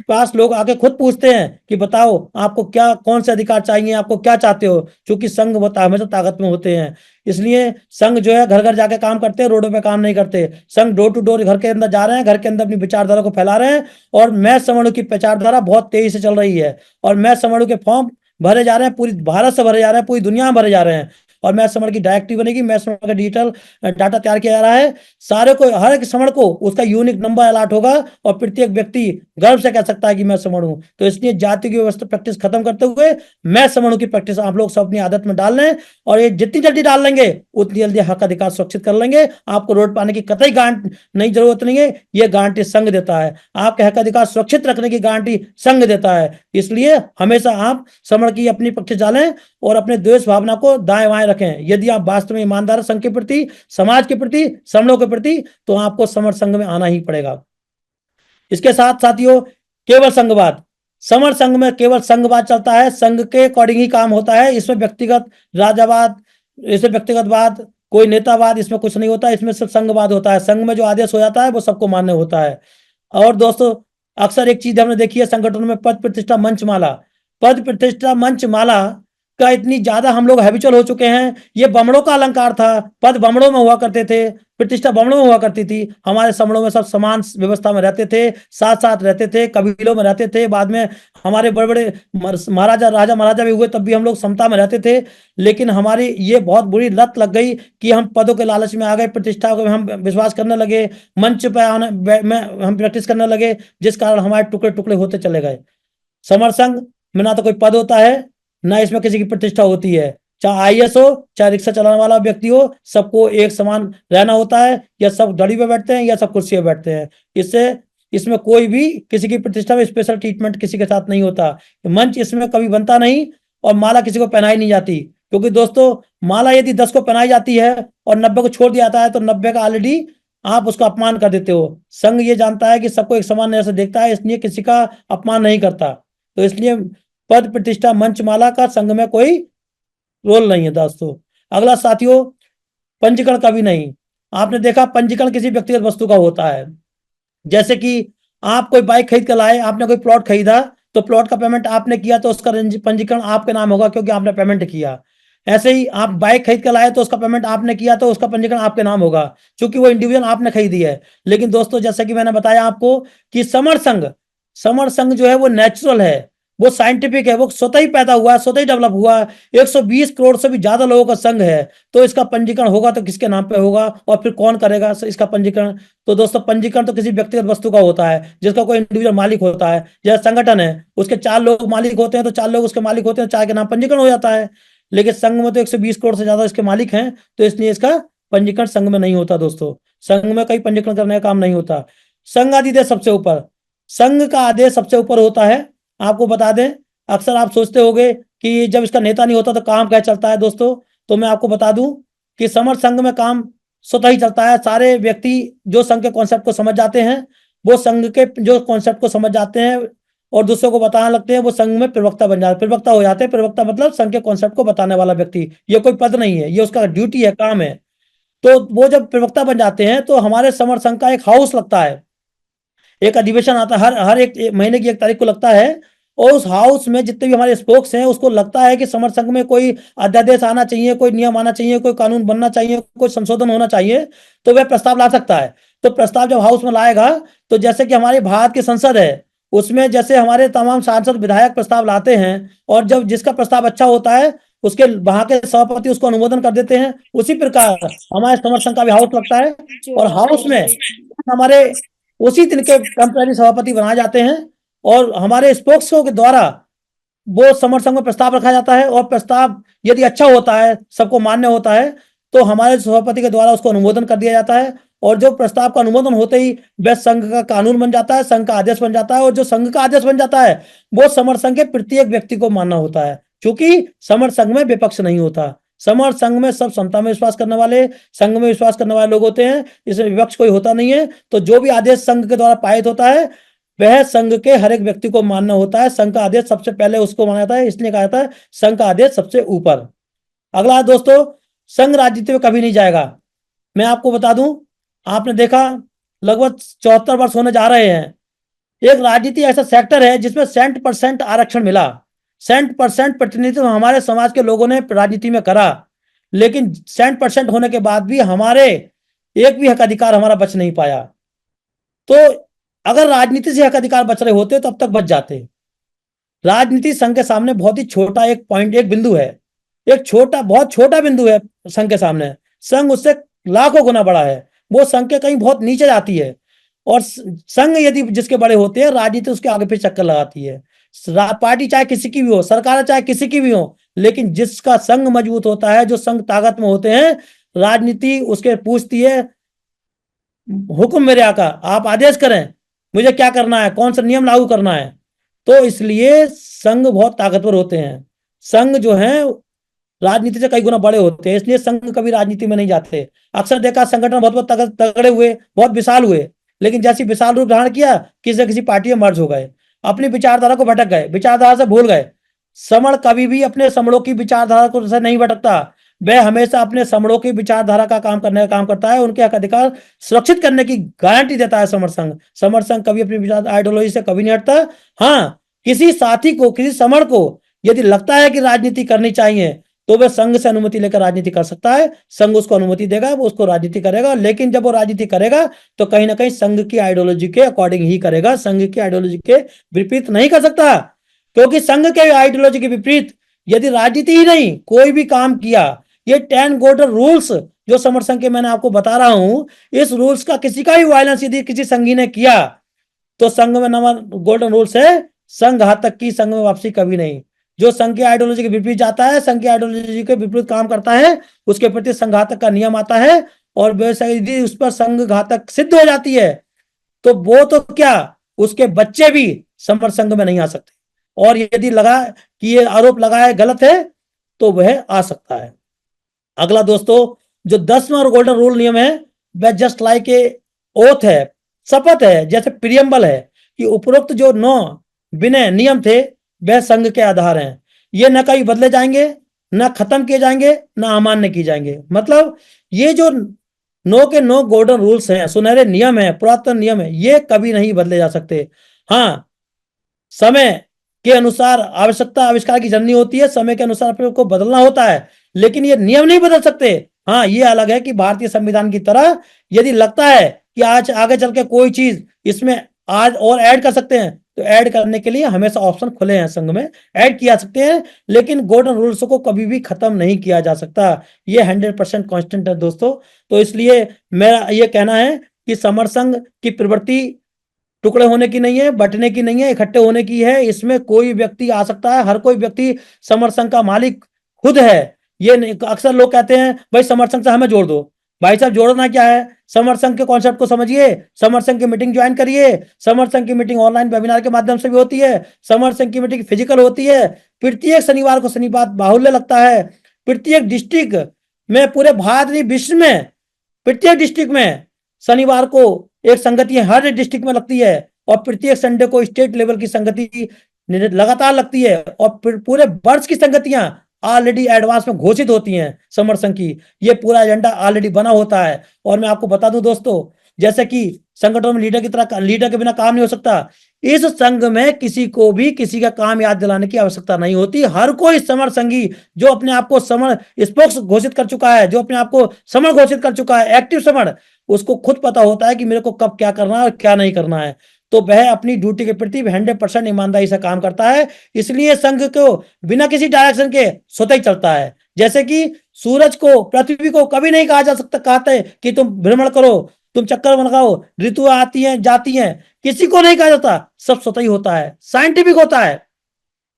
पास लोग आके खुद पूछते हैं कि बताओ आपको क्या, कौन से अधिकार चाहिए, आपको क्या चाहते हो, क्योंकि संघ हमेशा ताकत में होते हैं। इसलिए संघ जो है घर घर जाके काम करते हैं, रोडों पे काम नहीं करते। संघ डोर टू डोर घर के अंदर जा रहे हैं, घर के अंदर अपनी विचारधारा को फैला रहे हैं और मैं समण की विचारधारा बहुत तेजी से चल रही है और मैं समण के फॉर्म भरे जा रहे हैं, पूरी भारत से भरे जा रहे हैं, पूरी दुनिया में भरे जा रहे हैं और मैं समण की डायरेक्टरी बनेगी, मैं समण का डिजिटल डाटा तैयार किया जा रहा है। सारे को, हर एक समण को उसका यूनिक नंबर अलॉट होगा और प्रत्येक व्यक्ति गर्व से कह सकता है कि मैं समण हूं। तो इसलिए जाति की व्यवस्था प्रैक्टिस खत्म करते हुए मैं समण हूं की प्रैक्टिस आप लोग सब अपनी आदत में डाल लें, और ये जितनी जल्दी डाल लेंगे उतनी जल्दी हक अधिकार सुरक्षित कर लेंगे। आपको रोड पाने की कतई गारंटी नहीं, जरूरत नहीं है, ये गारंटी संघ देता है। आपके हक अधिकार सुरक्षित रखने की गारंटी संघ देता है। इसलिए हमेशा आप समण की अपनी पक्ष डालें और अपने द्वेष भावना को दाएं बाएं रखें। यदि आप वास्तव में ईमानदार संघ के प्रति, समाज के प्रति, समणों के प्रति, तो आपको समण संघ में आना ही पड़ेगा। इसके साथ साथियों, केवल संघवाद, समर संघ में केवल संघवाद चलता है, संघ के अकॉर्डिंग ही काम होता है। इसमें व्यक्तिगत राजावाद, इसमें व्यक्तिगतवाद, कोई नेतावाद इसमें कुछ नहीं होता, इसमें सिर्फ संघवाद होता है। संघ में जो आदेश हो जाता है वो सबको मान्य होता है। और दोस्तों, अक्सर एक चीज हमने देखी है संगठन में, पद प्रतिष्ठा मंचमाला। पद प्रतिष्ठा मंचमाला का इतनी ज्यादा हम लोग हैबिचुअल हो चुके हैं। ये बमड़ों का अलंकार था, पद बमड़ों में हुआ करते थे, प्रतिष्ठा बमड़ों में हुआ करती थी। हमारे समणों में सब समान व्यवस्था में रहते थे, साथ साथ रहते थे, कबीलों में रहते थे। बाद में हमारे बड़े बड़े महाराजा, राजा महाराजा भी हुए, तब भी हम लोग समता में रहते थे। लेकिन हमारी ये बहुत बुरी लत लग गई कि हम पदों के लालच में आ गए, प्रतिष्ठा को हम विश्वास करने लगे, मंच पे आने में हम प्रैक्टिस करने लगे, जिस कारण हमारे टुकड़े टुकड़े होते चले गए। समर संघ में ना तो कोई पद होता है, ना इसमें किसी की प्रतिष्ठा होती है। चाहे आईएएस हो, चाहे रिक्शा चलाने वाला व्यक्ति हो, सबको एक समान रहना होता है। या सब डड़ी पे बैठते हैं या सब कुर्सी पे बैठते हैं। इससे इसमें कोई भी किसी की प्रतिष्ठा में स्पेशल ट्रीटमेंट किसी के साथ नहीं होता। मंच इसमें कभी बनता नहीं, और माला किसी को पहनाई नहीं जाती। क्योंकि दोस्तों, माला यदि 10 को पहनाई जाती है और 90 को छोड़ दिया जाता है, तो 90 का ऑलरेडी आप उसका अपमान कर देते हो। संघ ये जानता है कि सबको एक समान नजर से देखता है, इसलिए किसी का अपमान नहीं करता। तो इसलिए पद प्रतिष्ठा मंचमाला का संघ में कोई रोल नहीं है दोस्तों। अगला साथियों, पंजीकरण का भी नहीं। आपने देखा पंजीकरण किसी व्यक्तिगत वस्तु का होता है। जैसे कि आप कोई बाइक खरीद कर लाए, आपने कोई प्लॉट खरीदा, तो प्लॉट का पेमेंट आपने किया तो उसका पंजीकरण आपके नाम होगा, क्योंकि आपने पेमेंट किया। ऐसे ही आप बाइक खरीद कर लाए तो उसका पेमेंट आपने किया तो उसका पंजीकरण आपके नाम होगा, क्योंकि वो इंडिविजुअल आपने खरीदी है। लेकिन दोस्तों, जैसा कि मैंने बताया आपको कि समर संघ जो है वो नेचुरल है, वो साइंटिफिक है, वो स्वतः ही पैदा हुआ है, स्वतः ही डेवलप हुआ है। 120 करोड़ से भी ज्यादा लोगों का संघ है, तो इसका पंजीकरण होगा तो किसके नाम पे होगा, और फिर कौन करेगा इसका पंजीकरण? तो दोस्तों, पंजीकरण तो किसी व्यक्तिगत वस्तु का होता है, जिसका कोई इंडिविजुअल मालिक होता है। जैसे संगठन है, उसके 4 लोग मालिक होते हैं, तो 4 लोग उसके मालिक होते हैं, 4 के नाम पंजीकरण हो जाता है। लेकिन संघ में तो 120 करोड़ से ज्यादा इसके मालिक हैं, तो इसलिए इसका पंजीकरण संघ में नहीं होता। दोस्तों, संघ में कहीं पंजीकरण करने का काम नहीं होता। संघ आदेश सबसे ऊपर, संघ का आदेश सबसे ऊपर होता है। आपको बता दें, अक्सर आप सोचते होंगे कि जब इसका नेता नहीं होता तो काम क्या चलता है। दोस्तों, तो मैं आपको बता दूं कि समर संघ में काम स्वतः ही चलता है। सारे व्यक्ति जो संघ के कॉन्सेप्ट को समझ जाते हैं, वो संघ के जो कॉन्सेप्ट को समझ जाते हैं और दूसरों को बताने लगते हैं, वो संघ में प्रवक्ता बन जाते, प्रवक्ता हो जाते हैं। प्रवक्ता मतलब संघ के कॉन्सेप्ट को बताने वाला व्यक्ति। ये कोई पद नहीं है, ये उसका ड्यूटी है, काम है। तो वो जब प्रवक्ता बन जाते हैं तो हमारे समर संघ का एक हाउस लगता है, एक अधिवेशन आता है, हर हर एक महीने की 1 तारीख को लगता है। और उस हाउस में जितने भी हमारे स्पोक्स हैं, उसको लगता है कि समर संघ में कोई अध्यादेश आना चाहिए, कोई नियम आना चाहिए, कोई कानून बनना चाहिए, कोई संशोधन होना चाहिए, तो वह प्रस्ताव ला सकता है। तो प्रस्ताव जब हाउस में लाएगा, तो जैसे कि हमारे भारत की संसद है, उसमें जैसे हमारे तमाम सांसद विधायक प्रस्ताव लाते हैं, और जब जिसका प्रस्ताव अच्छा होता है, उसके वहां के सभापति उसको अनुमोदन कर देते हैं। उसी प्रकार हमारे समर संघ का भी हाउस लगता है, और हाउस में हमारे उसी दिन के टेम्पररी सभापति बनाए जाते हैं, और हमारे स्पोक्सों के द्वारा वो समर संघ में प्रस्ताव रखा जाता है। और प्रस्ताव यदि अच्छा होता है, सबको मान्य होता है, तो हमारे सभापति के द्वारा उसको अनुमोदन कर दिया जाता है। और जो प्रस्ताव का अनुमोदन होते ही वह संघ का कानून बन जाता है, संघ का आदेश बन जाता है। और जो संघ का आदेश बन जाता है, वो समर संघ के प्रत्येक व्यक्ति को मानना होता है, क्योंकि समर संघ में विपक्ष नहीं होता। समर संघ में सब समता में विश्वास करने वाले, संघ में विश्वास करने वाले लोग होते हैं, इसमें विपक्ष कोई होता नहीं है। तो जो भी आदेश संघ के द्वारा पारित होता है, वह संघ के हर एक व्यक्ति को मानना होता है। संघ का आदेश सबसे पहले उसको माना जाता है, इसलिए कहा जाता है संघ का आदेश सबसे ऊपर। अगला दोस्तों, संघ राजनीति में कभी नहीं जाएगा। मैं आपको बता दूं, आपने देखा लगभग 74 वर्ष होने जा रहे हैं, एक राजनीति ऐसा सेक्टर है जिसमें 100% आरक्षण मिला, 100% प्रतिनिधित्व हमारे समाज के लोगों ने राजनीति में करा। लेकिन 100% होने के बाद भी हमारे एक भी हक अधिकार हमारा बच नहीं पाया। तो अगर राजनीति से हक अधिकार बच रहे होते तो अब तक बच जाते। राजनीति संघ के सामने बहुत ही छोटा एक पॉइंट, एक बिंदु है। एक छोटा, बहुत छोटा बिंदु है संघ के सामने। संघ उससे लाखों गुना बड़ा है, वो संघ के कहीं बहुत नीचे जाती है। और संघ यदि जिसके बड़े होते हैं, राजनीति उसके आगे पीछे चक्कर लगाती है। पार्टी चाहे किसी की भी हो, सरकार चाहे किसी की भी हो, लेकिन जिसका संघ मजबूत होता है, जो संघ ताकत में होते हैं, राजनीति उसके पूछती है, हुक्म मेरे आका, आप आदेश करें, मुझे क्या करना है, कौन सा नियम लागू करना है। तो इसलिए संघ बहुत ताकतवर होते हैं। संघ जो है राजनीति से कई गुना बड़े होते हैं, इसलिए संघ कभी राजनीति में नहीं जाते। अक्सर देखा संगठन बहुत बहुत तगड़े हुए, बहुत विशाल हुए, लेकिन जैसे विशाल रूप धारण किया, किसी न किसी पार्टी में मर्ज हो गए, अपनी विचारधारा को भटक गए, विचारधारा से भूल गए। समण कभी भी अपने समणों की विचारधारा को से नहीं भटकता, वह हमेशा अपने समणों की विचारधारा का काम करने का काम करता है, उनके हक अधिकार सुरक्षित करने की गारंटी देता है समर संघ। समर संघ कभी अपनी विचार आइडियोलॉजी से कभी नहीं हटता। हाँ, किसी साथी को, किसी समण को यदि लगता है कि राजनीति करनी चाहिए, तो वह संघ से अनुमति लेकर राजनीति कर सकता है। संघ उसको अनुमति देगा, वो उसको राजनीति करेगा, लेकिन जब वो राजनीति करेगा तो कहीं ना कहीं संघ की आइडियोलॉजी के अकॉर्डिंग ही करेगा, संघ की आइडियोलॉजी के विपरीत नहीं कर सकता। क्योंकि संघ के आइडियोलॉजी के विपरीत यदि राजनीति ही नहीं, कोई भी काम किया, ये 10 गोल्डन रूल्स जो समर संघ के मैंने आपको बता रहा हूं, इस रूल्स का किसी का भी वायलेंस यदि किसी संघी ने किया, तो संघ में नंबर गोल्डन रूल्स है, संघ घातक की, संघ में वापसी कभी नहीं। जो संघ की आइडियोलॉजी के विपरीत जाता है, संघ की आइडियोलॉजी के विपरीत काम करता है, उसके प्रति संघातक का नियम आता है, और यदि उस पर संघ घातक सिद्ध हो जाती है, तो वो तो क्या, उसके बच्चे भी समर संघ में नहीं आ सकते। और यदि लगा कि ये आरोप लगाया गलत है, तो वह आ सकता है। अगला दोस्तों, जो 10वां और गोल्डन रूल नियम है, वह जस्ट लाइक ए ओथ है, शपथ है, जैसे प्रियम्बल है, कि उपरोक्त जो 9 विनय नियम थे, वह संघ के आधार हैं। ये न कहीं बदले जाएंगे, न खत्म किए जाएंगे, न अमान्य किए जाएंगे। मतलब ये जो 9 के 9 गोल्डन रूल्स हैं, सुनहरे नियम है, पुरातन नियम है, ये कभी नहीं बदले जा सकते। हाँ, समय के अनुसार आवश्यकता आविष्कार की जननी होती है, समय के अनुसार अपने को बदलना होता है, लेकिन ये नियम नहीं बदल सकते। हाँ, ये अलग है कि भारतीय संविधान की तरह यदि लगता है कि आज आगे चल के कोई चीज इसमें आज और ऐड कर सकते हैं, तो ऐड करने के लिए हमेशा ऑप्शन खुले हैं, संघ में ऐड किया सकते हैं, लेकिन गोल्डन रूल्स को कभी भी खत्म नहीं किया जा सकता। ये 100% कांस्टेंट है दोस्तों। तो इसलिए मेरा ये कहना है कि समर संघ की प्रवृत्ति टुकड़े होने की नहीं है, बंटने की नहीं है, इकट्ठे होने की है। इसमें कोई व्यक्ति आ सकता है, हर कोई व्यक्ति समर संघ का मालिक खुद है। ये अक्सर लोग कहते हैं भाई समर संघ से हमें जोड़ दो। भाई साहब, जोड़ना क्या है? समर संघ के कॉन्सेप्ट को समझिए, समर संघ की मीटिंग ज्वाइन करिए। समर संघ की मीटिंग ऑनलाइन वेबिनार के माध्यम से भी होती है, समर संघ की मीटिंग फिजिकल होती है। प्रत्येक शनिवार को शनिवार बाहुल्य लगता है। प्रत्येक डिस्ट्रिक्ट में, पूरे भारत नहीं विश्व में, प्रत्येक डिस्ट्रिक्ट में शनिवार को एक संगति हर डिस्ट्रिक्ट में लगती है, और प्रत्येक संडे को स्टेट लेवल की संगति लगातार लगती है, और पूरे वर्ष की संगतियां ऑलरेडी एडवांस में घोषित होती हैं समर संघ की। ये पूरा एजेंडा ऑलरेडी बना होता है। और मैं आपको बता दूं दोस्तों, जैसे कि संगठन में लीडर की तरह, लीडर के बिना काम नहीं हो सकता, इस संघ में किसी को भी किसी का काम याद दिलाने की आवश्यकता नहीं होती। हर कोई समर संघी जो अपने आप को समर स्पोक्स घोषित कर चुका है, जो अपने आप को समर घोषित कर चुका है, एक्टिव समर, उसको खुद पता होता है कि मेरे को कब क्या करना है और क्या नहीं करना है। तो वह अपनी ड्यूटी के प्रति 100% ईमानदारी से काम करता है। इसलिए संघ को बिना किसी डायरेक्शन के स्वतः ही चलता है। जैसे कि सूरज को, पृथ्वी को कभी नहीं कहा जा सकता, कहते कि तुम भ्रमण करो, तुम चक्कर लगाओ, ऋतु आती हैं जाती हैं, किसी को नहीं कहा जाता, सब स्वतः ही होता है, साइंटिफिक होता है।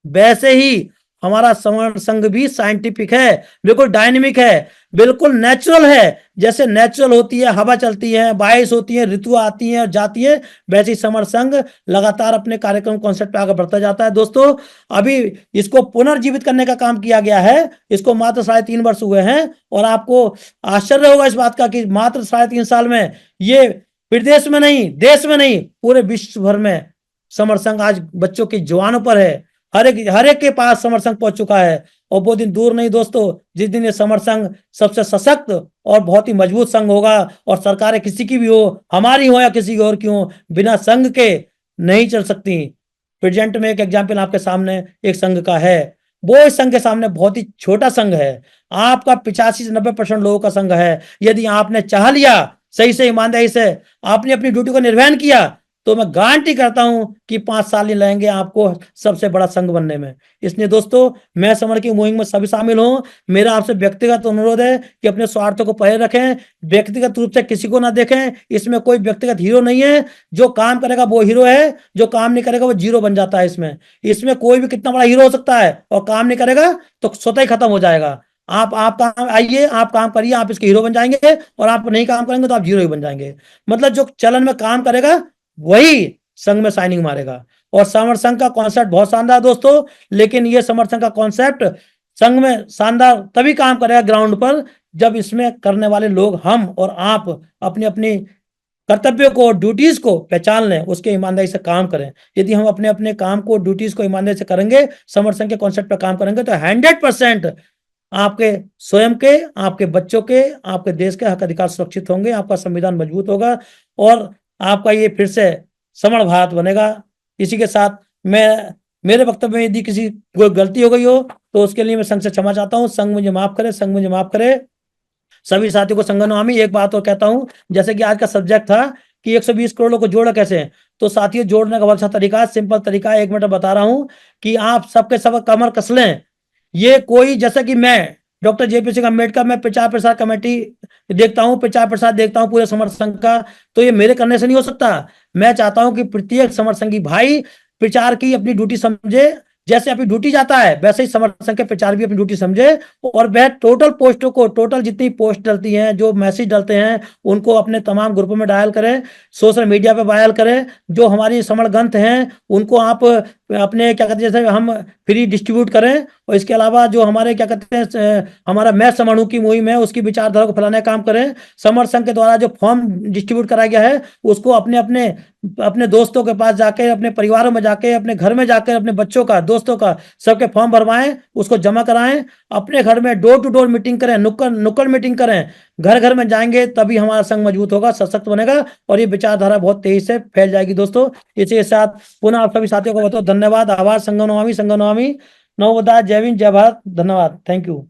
वैसे ही हमारा समर संघ भी साइंटिफिक है, बिल्कुल डायनेमिक है, बिल्कुल नेचुरल है। जैसे नेचुरल होती है, हवा चलती है, बारिश होती है, ऋतु आती है और जाती है, वैसे ही समर संघ लगातार अपने कार्यक्रम कॉन्सेप्ट पे आगे बढ़ता जाता है। दोस्तों, अभी इसको पुनर्जीवित करने का काम किया गया है। इसको मात्र 3.5 वर्ष हुए हैं, और आपको आश्चर्य होगा इस बात का कि मात्र 3.5 साल में ये प्रदेश में नहीं, देश में नहीं, पूरे विश्व भर में समर संघ आज बच्चों की जुबानों पर है। हर एक के पास समर संघ पहुंच चुका है। और वो दिन दूर नहीं दोस्तों, जिस दिन ये समर संघ सबसे सशक्त और बहुत ही मजबूत संघ होगा, और सरकारें किसी की भी हो, हमारी हो या किसी और की हो, बिना संघ के नहीं चल सकती। प्रेजेंट में एक एग्जाम्पल आपके सामने एक संघ का है। वो इस संघ के सामने बहुत ही छोटा संघ है। आपका 85 से 90% लोगों का संघ है। यदि आपने चाह लिया, सही से ईमानदारी से आपने अपनी ड्यूटी को निर्वहन किया, तो मैं गारंटी करता हूं कि 5 साल नहीं लगेंगे आपको सबसे बड़ा संघ बनने में। इसलिए दोस्तों, मैं समर की मुहिम में सभी शामिल हूं। मेरा आपसे व्यक्तिगत अनुरोध है कि अपने स्वार्थों को पहले रखें, व्यक्तिगत रूप से किसी को ना देखें। इसमें कोई व्यक्तिगत हीरो नहीं है। जो काम करेगा वो हीरो है, जो काम नहीं करेगा वो जीरो बन जाता है। इसमें कोई भी कितना बड़ा हीरो हो सकता है, और काम नहीं करेगा तो स्वतः ही खत्म हो जाएगा। आप काम आइए, आप काम करिए, आप इसके हीरो बन जाएंगे, और आप नहीं काम करेंगे तो आप जीरो ही बन जाएंगे। मतलब जो चलन में काम करेगा वही संघ में साइनिंग मारेगा। और समर संघ का कॉन्सेप्ट बहुत शानदार दोस्तों, लेकिन ये समर संघ का कॉन्सेप्ट संघ में शानदार तभी काम करेगा ग्राउंड पर, जब इसमें करने वाले लोग, हम और आप, अपनी अपनी कर्तव्यों को, ड्यूटीज को पहचान लें, उसके ईमानदारी से काम करें। यदि हम अपने अपने काम को, ड्यूटीज को ईमानदारी से करेंगे, समर संघ के कॉन्सेप्ट पर काम करेंगे, तो 100% आपके स्वयं के, आपके बच्चों के, आपके देश के हक अधिकार सुरक्षित होंगे, आपका संविधान मजबूत होगा, और आपका ये फिर से समर भारत बनेगा। इसी के साथ मैं, मेरे वक्तव्य में यदि किसी कोई गलती हो गई हो तो उसके लिए मैं संघ से क्षमा चाहता हूं। संघ मुझे माफ करे, संघ मुझे माफ करे। सभी साथियों को संगनवामी एक बात और कहता हूं, जैसे कि आज का सब्जेक्ट था कि 120 करोड़ लोग को जोड़ा कैसे, तो साथियों जोड़ने का बहुत अच्छा तरीका है, सिंपल तरीका है, 1 मिनट बता रहा हूं कि आप सबके सब कमर कस लें। ये कोई, जैसे कि मैं डॉक्टर जेपी सिंह अम्बेडकर, मैं प्रचार प्रसार कमेटी देखता हूं, प्रचार प्रसार देखता हूं पूरे समर संघ का, तो ये मेरे करने से नहीं हो सकता। मैं चाहता हूं कि प्रत्येक समर संघी भाई प्रचार की अपनी ड्यूटी समझे, जैसे अपनी ड्यूटी जाता है वैसे ही समर संघ के प्रचार भी अपनी ड्यूटी समझे, और वह टोटल पोस्टों को, टोटल जितनी पोस्ट डलती हैं, जो मैसेज डलते हैं, उनको अपने तमाम ग्रुपों में डायल करें, सोशल मीडिया पे वायरल करें। जो हमारी समर ग्रंथ हैं उनको आप अपने क्या कहते हैं, जैसे हम फ्री डिस्ट्रीब्यूट करें। और इसके अलावा जो हमारे क्या कहते हैं, हमारा मैं समरणु की मुहिम है, उसकी विचारधारा को फैलाने का काम करें। समर संघ के द्वारा जो फॉर्म डिस्ट्रीब्यूट कराया गया है उसको अपने अपने अपने दोस्तों के पास जाके, अपने परिवारों में जाके, अपने घर में जाकर, अपने बच्चों का, दोस्तों का, सबके फॉर्म भरवाएं, उसको जमा कराएं। अपने घर में डोर टू डोर मीटिंग करें, नुक्कड़ नुक्कड़ मीटिंग करें। घर घर में जाएंगे तभी हमारा संघ मजबूत होगा, सशक्त बनेगा, और ये विचारधारा बहुत तेजी से फैल जाएगी दोस्तों। इसी के साथ पुनः आप सभी साथियों को बहुत धन्यवाद, आभार। संगम नमामि, संगम नमामि, नमो बुद्धाय, जय हिंद, जय भारत, धन्यवाद, थैंक यू।